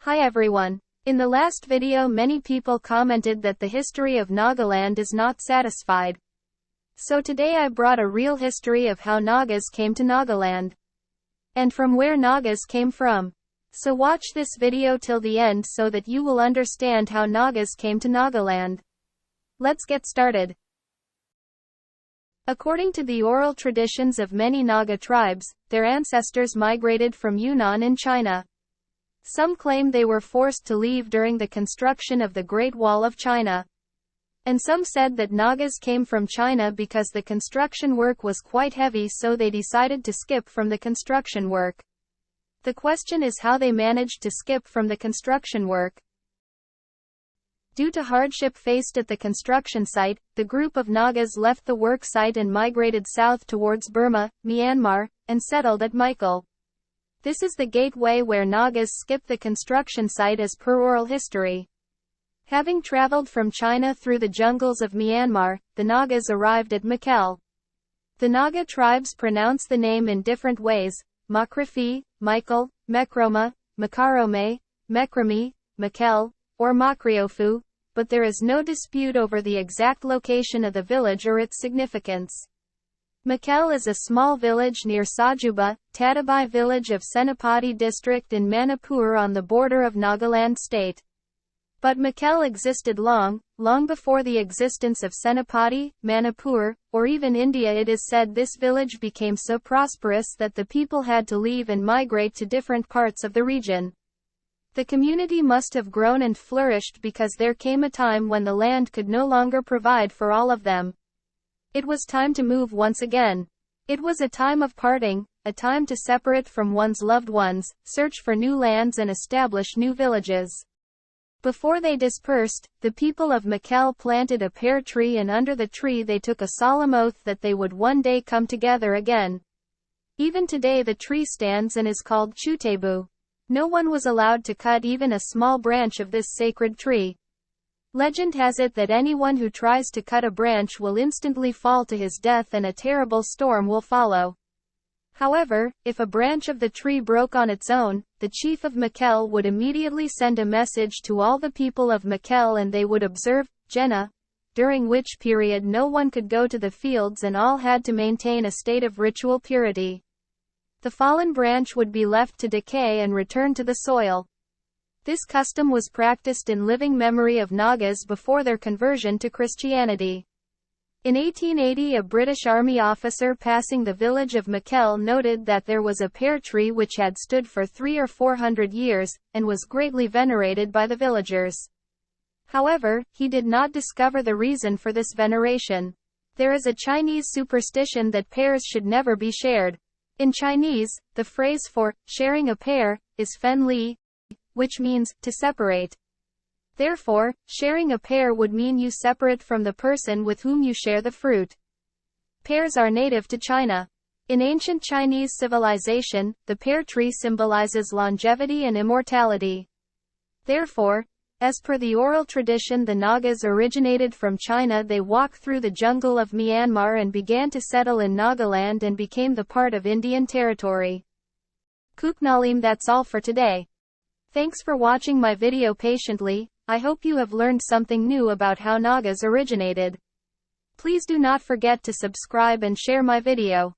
Hi everyone. In the last video many people commented that the history of Nagaland is not satisfied. So today I brought a real history of how Nagas came to Nagaland. And from where Nagas came from. So watch this video till the end so that you will understand how Nagas came to Nagaland. Let's get started. According to the oral traditions of many Naga tribes, their ancestors migrated from Yunnan in China. Some claim they were forced to leave during the construction of the Great Wall of China. And some said that Nagas came from China because the construction work was quite heavy, so they decided to skip from the construction work. The question is how they managed to skip from the construction work. Due to hardship faced at the construction site, the group of Nagas left the work site and migrated south towards Burma, Myanmar, and settled at Michael. This is the gateway where Nagas skip the construction site as per oral history. Having traveled from China through the jungles of Myanmar, the Nagas arrived at Mikel. The Naga tribes pronounce the name in different ways: Makrifi, Michael, Mekroma, Makarome, Mekrami, Mikel, or Makriofu, but there is no dispute over the exact location of the village or its significance. Mikel is a small village near Sajuba, Tatabai village of Senapati district in Manipur on the border of Nagaland state. But Mikel existed long before the existence of Senapati, Manipur, or even India. It is said this village became so prosperous that the people had to leave and migrate to different parts of the region. The community must have grown and flourished because there came a time when the land could no longer provide for all of them. It was time to move once again. It was a time of parting, a time to separate from one's loved ones, search for new lands and establish new villages. Before they dispersed, the people of Mikel planted a pear tree, and under the tree they took a solemn oath that they would one day come together again. Even today the tree stands and is called Chutebu. No one was allowed to cut even a small branch of this sacred tree. Legend has it that anyone who tries to cut a branch will instantly fall to his death and a terrible storm will follow. However, if a branch of the tree broke on its own, the chief of Mikel would immediately send a message to all the people of Mikel and they would observe Jena, during which period no one could go to the fields and all had to maintain a state of ritual purity. The fallen branch would be left to decay and return to the soil. This custom was practiced in living memory of Nagas before their conversion to Christianity. In 1880, a British Army officer passing the village of Mikel noted that there was a pear tree which had stood for 300 or 400 years, and was greatly venerated by the villagers. However, he did not discover the reason for this veneration. There is a Chinese superstition that pears should never be shared. In Chinese, the phrase for sharing a pear is fen li, which means to separate. Therefore, sharing a pear would mean you separate from the person with whom you share the fruit. Pears are native to China. In ancient Chinese civilization, the pear tree symbolizes longevity and immortality. Therefore, as per the oral tradition, the Nagas originated from China. They walked through the jungle of Myanmar and began to settle in Nagaland and became the part of Indian territory. Kuknalim, that's all for today. Thanks for watching my video patiently. I hope you have learned something new about how Nagas originated. Please do not forget to subscribe and share my video.